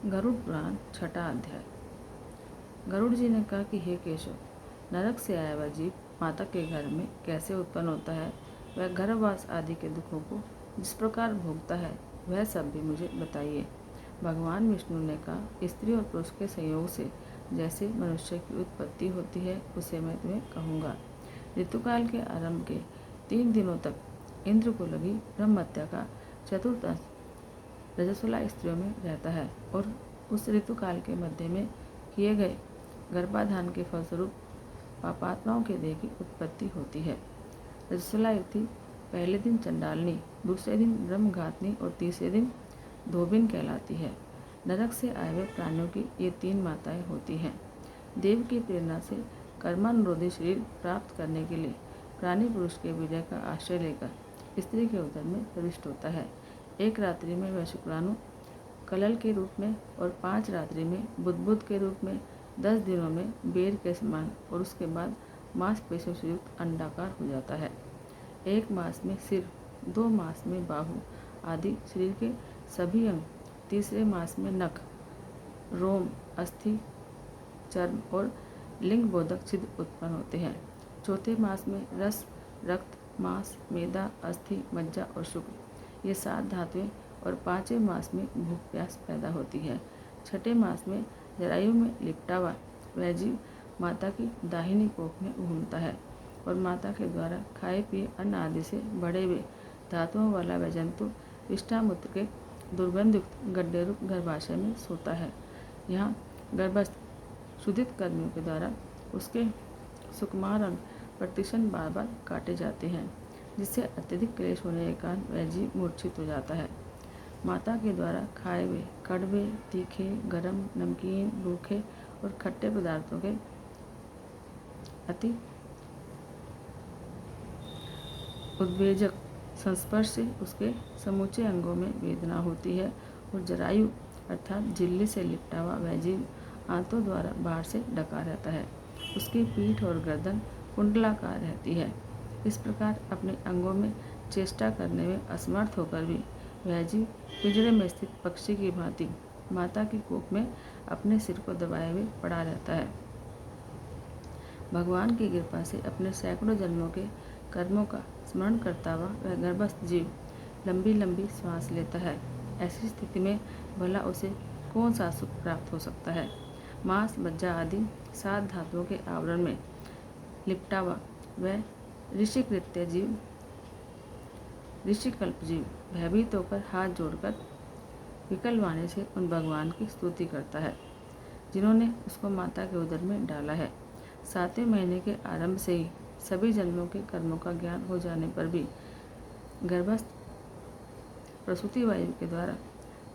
गरुड़ पुराण छठा अध्याय। गरुड़ जी ने कहा कि हे केशव, नरक से आया हुआ जीव माता के घर में कैसे उत्पन्न होता है, वह गर्भवास आदि के दुखों को जिस प्रकार भोगता है, वह सब भी मुझे बताइए। भगवान विष्णु ने कहा, स्त्री और पुरुष के संयोग से जैसे मनुष्य की उत्पत्ति होती है, उसे मैं तुम्हें कहूँगा। ऋतुकाल के आरंभ के 3 दिनों तक इंद्र को लगी ब्रह्महत्या का चतुर्थ रजस्वला स्त्रियों में रहता है और उस ऋतुकाल के मध्य में किए गए गर्भाधान के फलस्वरूप पापात्माओं के देह की उत्पत्ति होती है। रजस्वला युक्ति पहले दिन चंडालनी, दूसरे दिन ब्रह्मघातनी और तीसरे दिन धोबिन कहलाती है। नरक से आए हुए प्राणियों की ये 3 माताएं होती हैं। देव की प्रेरणा से कर्मानुरोधी शरीर प्राप्त करने के लिए प्राणी पुरुष के वीर्य का आश्रय लेकर स्त्री के उदर में प्रविष्ट होता है। एक रात्रि में वह शुक्राणु कलल के रूप में और 5 रात्रि में बुद्बुद के रूप में, 10 दिनों में बेर के समान और उसके बाद मांसपेशियों से युक्त अंडाकार हो जाता है। 1 मास में सिर, 2 मास में बाहु आदि शरीर के सभी अंग, तीसरे मास में नख, रोम, अस्थि, चर्म और लिंग बोधक छिद्र उत्पन्न होते हैं। चौथे मास में रस, रक्त, मांस, मेदा, अस्थि, मज्जा और शुक्र, ये 7 धातुएं और 5वें मास में भूख प्यास पैदा होती है। 6ठे मास में जरायु में लिपटा हुआ वह जीव माता की दाहिनी कोख में घूमता है और माता के द्वारा खाए पिए अन्न आदि से बढ़े हुए धातुओं वाला वह जंतु विष्ठामूत्र के दुर्गंधयुक्त गड्ढे रूप गर्भाशय में सोता है। यहाँ गर्भस्थ शुद्धित कर्मियों के द्वारा उसके सुकुमार अंग प्रतिक्षण बार बार काटे जाते हैं, जिससे अत्यधिक क्लेश होने के कारण वह जीव मूर्छित हो जाता है। माता के द्वारा खाए हुए कड़वे, तीखे, गरम, नमकीन, रूखे और खट्टे पदार्थों के अति उद्वेजक संस्पर्श से उसके समूचे अंगों में वेदना होती है और जरायु अर्थात झिल्ली से लिपटा हुआ वह जीव आंतों द्वारा बाहर से ढका रहता है। उसकी पीठ और गर्दन कुंडलाकार रहती है। इस प्रकार अपने अंगों में चेष्टा करने में असमर्थ होकर भी वह जीव पिंजरे में स्थित पक्षी की भांति माता की कोख में अपने सिर को दबाए हुए पड़ा रहता है। भगवान की कृपा से अपने सैकड़ों जन्मों के कर्मों का स्मरण करता हुआ वह गर्भस्थ जीव लंबी लंबी श्वास लेता है। ऐसी स्थिति में भला उसे कौन सा सुख प्राप्त हो सकता है। मांस, मज्जा आदि 7 धातुओं के आवरण में लिपटा हुआ वह ऋषिकृत्य जीव, ऋषिकल्प जीव भयभीत होकर हाथ जोड़कर विकल वाणी से उन भगवान की स्तुति करता है जिन्होंने उसको माता के उदर में डाला है। 7वें महीने के आरंभ से ही सभी जन्मों के कर्मों का ज्ञान हो जाने पर भी गर्भस्थ प्रसूति वायु के द्वारा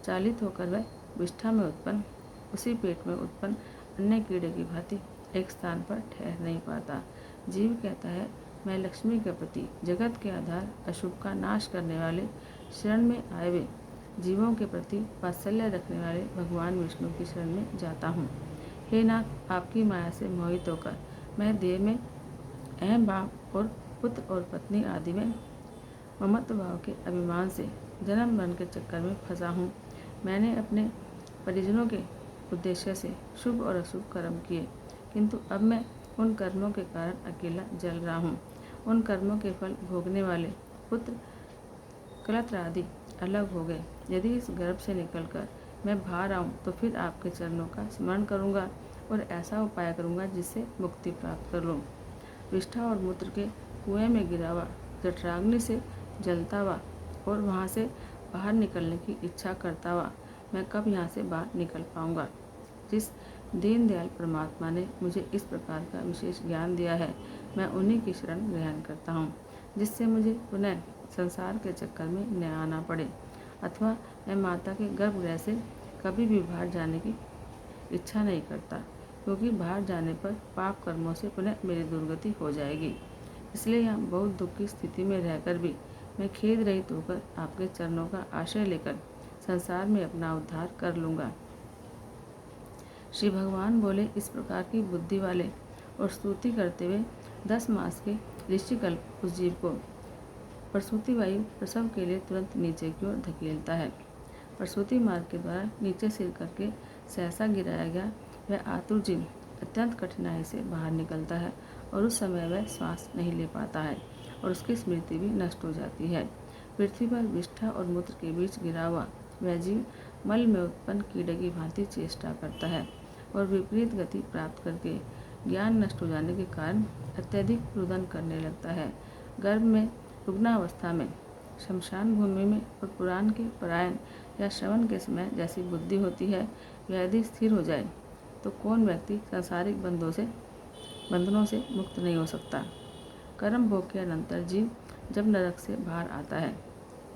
चालित होकर वह विष्ठा में उत्पन्न, उसी पेट में उत्पन्न अन्य कीड़े की भांति एक स्थान पर ठहर नहीं पाता। जीव कहता है, मैं लक्ष्मी के प्रति, जगत के आधार, अशुभ का नाश करने वाले, शरण में आए हुए जीवों के प्रति वात्सल्य रखने वाले भगवान विष्णु की शरण में जाता हूँ। हे नाथ, आपकी माया से मोहित होकर मैं देह में अहम भाव और पुत्र और पत्नी आदि में ममत्व भाव के अभिमान से जन्म मरण के चक्कर में फंसा हूँ। मैंने अपने परिजनों के उद्देश्य से शुभ और अशुभ कर्म किए, किंतु अब मैं उन कर्मों के कारण अकेला जल रहा हूँ। उन कर्मों के फल भोगने वाले पुत्र कलत्र आदि अलग हो गए। यदि इस गर्भ से निकलकर मैं बाहर आऊँ तो फिर आपके चरणों का स्मरण करूँगा और ऐसा उपाय करूँगा जिससे मुक्ति प्राप्त कर लूँ। विष्ठा और मूत्र के कुएं में गिरा हुआ, जठराग्नि से जलता हुआ और वहाँ से बाहर निकलने की इच्छा करता हुआ मैं कब यहाँ से बाहर निकल पाऊँगा। जिस दीनदयाल परमात्मा ने मुझे इस प्रकार का विशेष ज्ञान दिया है, मैं उन्हीं की शरण ग्रहण करता हूँ, जिससे मुझे पुनः संसार के चक्कर में न आना पड़े, अथवा मैं माता के गर्भगृह से कभी भी बाहर जाने की इच्छा नहीं करता, क्योंकि बाहर जाने पर पाप कर्मों से पुनः मेरी दुर्गति हो जाएगी। इसलिए यहाँ बहुत दुख की स्थिति में रहकर भी मैं खेद रहित होकर आपके चरणों का आश्रय लेकर संसार में अपना उद्धार कर लूँगा। श्री भगवान बोले, इस प्रकार की बुद्धि वाले और स्तुति करते हुए 10 मास के ऋषिकल्प उस जीव को प्रसूति वायु प्रसव के लिए तुरंत नीचे की ओर धकेलता है। प्रसूति मार्ग के द्वारा नीचे सिर करके सहसा गिराया गया वह आतुर जीव अत्यंत कठिनाई से बाहर निकलता है और उस समय वह श्वास नहीं ले पाता है और उसकी स्मृति भी नष्ट हो जाती है। पृथ्वी पर विष्ठा और मूत्र के बीच गिरा हुआ वह जीव मल में उत्पन्न कीड़े की भांति चेष्टा करता है और विपरीत गति प्राप्त करके ज्ञान नष्ट हो जाने के कारण अत्यधिक रुदन करने लगता है। गर्भ में रुग्णावस्था में, शमशान भूमि में और पुराण के परायण या श्रवण के समय जैसी बुद्धि होती है वह यदि स्थिर हो जाए तो कौन व्यक्ति सांसारिक बंधनों से मुक्त नहीं हो सकता। कर्म भोग के अनंतर जीव जब नरक से बाहर आता है,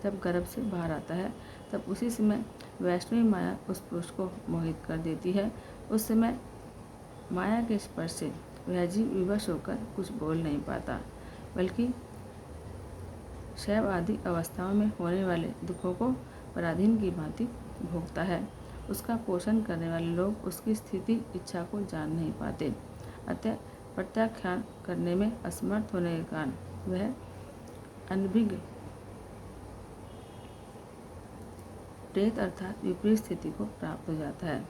जब गर्भ से बाहर आता है, तब उसी समय वैष्णवी माया उस पुरुष को मोहित कर देती है। उस समय माया के स्पर्श से वह जीव विवश होकर कुछ बोल नहीं पाता, बल्कि शैव आदि अवस्थाओं में होने वाले दुखों को पराधीन की भांति भोगता है। उसका पोषण करने वाले लोग उसकी स्थिति इच्छा को जान नहीं पाते, अतः प्रत्याख्यान करने में असमर्थ होने के कारण वह अनभिज्ञ प्रेत अर्थात विपरीत स्थिति को प्राप्त हो जाता है।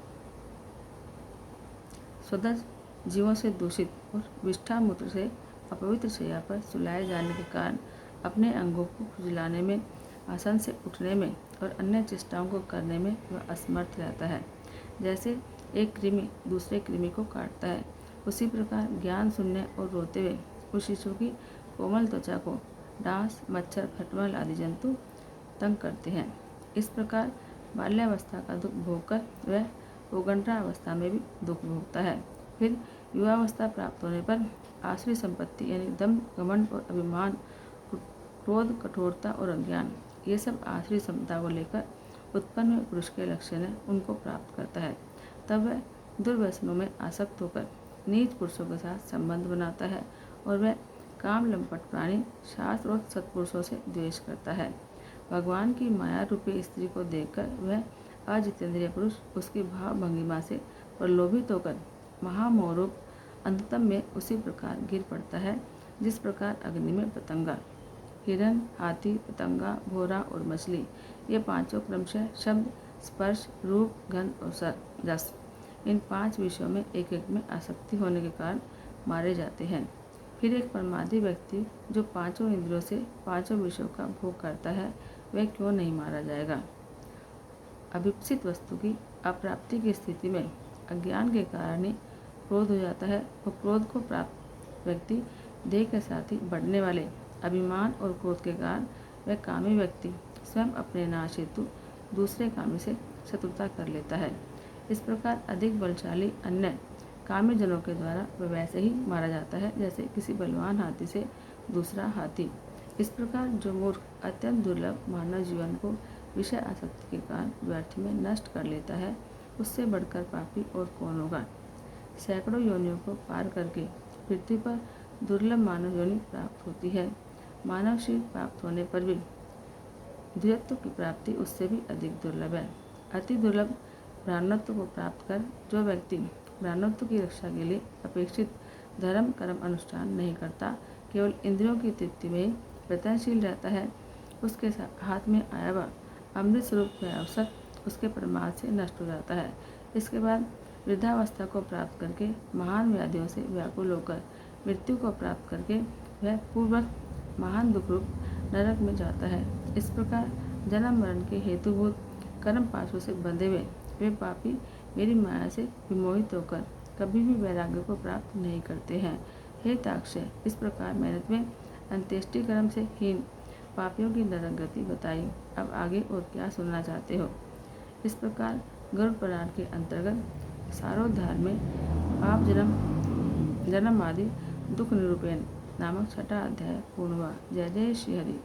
स्वतः जीवों से दूषित और विष्ठा मूत्र से अपवित्र शैया पर सुलाए जाने के कारण अपने अंगों को खुजलाने में, आसन से उठने में और अन्य चेष्टाओं को करने में वह असमर्थ रहता है। जैसे एक कृमि दूसरे कृमि को काटता है, उसी प्रकार ज्ञान सुनने और रोते हुए उस शिशु की कोमल त्वचा को डांस, मच्छर, खटमल आदि जंतु तंग करते हैं। इस प्रकार बाल्यावस्था का दुख भोगकर वह उगंड्रावस्था में भी दुख भोगता है। फिर युवावस्था प्राप्त होने पर आश्री संपत्ति यानी दम, घमंड और अभिमान, क्रोध, कठोरता और अज्ञान, ये सब आश्री क्षमता को लेकर उत्पन्न हुए पुरुष के लक्षण है, उनको प्राप्त करता है। तब वह दुर्व्यसनों में आसक्त होकर नीच पुरुषों के साथ संबंध बनाता है और वह काम लंपट प्राणी शास्त्र और सत्पुरुषों से द्वेष करता है। भगवान की माया रूपी स्त्री को देखकर वह अजितेंद्रिय पुरुष उसकी भाव भंगिमा से प्रलोभित होकर महामोहरूप अंततम में उसी प्रकार गिर पड़ता है जिस प्रकार अग्नि में पतंगा, हिरण, हाथी, पतंगा, भोरा और मछली, ये पांचों क्रमशः शब्द, स्पर्श, रूप, गंध और रस, इन 5 विषयों में एक एक में आसक्ति होने के कारण मारे जाते हैं। फिर एक प्रमादी व्यक्ति जो 5 इंद्रियों से 5 विषयों का भोग करता है, वह क्यों नहीं मारा जाएगा। अभिप्सित वस्तु की अप्राप्ति की स्थिति में अज्ञान के कारण ही क्रोध हो जाता है और क्रोध को प्राप्त व्यक्ति देह के साथ ही बढ़ने वाले अभिमान और क्रोध के कारण वह कामी व्यक्ति स्वयं अपने नाश हेतु दूसरे कामी से शत्रुता कर लेता है। इस प्रकार अधिक बलशाली अन्य कामी जनों के द्वारा वह वैसे ही मारा जाता है जैसे किसी बलवान हाथी से दूसरा हाथी। इस प्रकार जो मूर्ख अत्यंत दुर्लभ मानव जीवन को विषय आसक्ति के कारण व्यर्थ में नष्ट कर लेता है, उससे बढ़कर पापी और कौन होगा। सैकड़ों योनियों को पार करके पृथ्वी पर दुर्लभ मानव योनि प्राप्त होती है। मानव शरीर प्राप्त होने पर भी द्वित्व की प्राप्ति उससे भी अधिक दुर्लभ है। अति दुर्लभ ब्राह्मणत्व को प्राप्त कर जो व्यक्ति ब्राह्मणत्व की रक्षा के लिए अपेक्षित धर्म कर्म अनुष्ठान नहीं करता, केवल इंद्रियों की तृप्ति में ही प्रयत्नशील रहता है, उसके हाथ में आया हुआ अमृत स्वरूप का अवसर उसके प्रमाद से नष्ट हो जाता है। इसके बाद वृद्धावस्था को प्राप्त करके महान व्याधियों से व्याकुल होकर मृत्यु को प्राप्त करके वह पूर्ववत महान दुख रूप नरक में जाता है। इस प्रकार जन्म मरण के हेतुभूत कर्म पाशों से बंधे हुए वे पापी मेरी माया से विमोहित होकर कभी भी वैराग्य को प्राप्त नहीं करते हैं। हे ताक्षय, इस प्रकार मैंने तुम्हें अंत्येष्टि कर्म से हीन पापियों की नरक गति बताई। अब आगे और क्या सुनना चाहते हो। इस प्रकार गरुड़ पुराण के अंतर्गत सारोद्धार में पाप जन्म आदि दुख निरूपण नामक 6वां अध्याय पूर्ण हुआ। जय जय श्री हरि।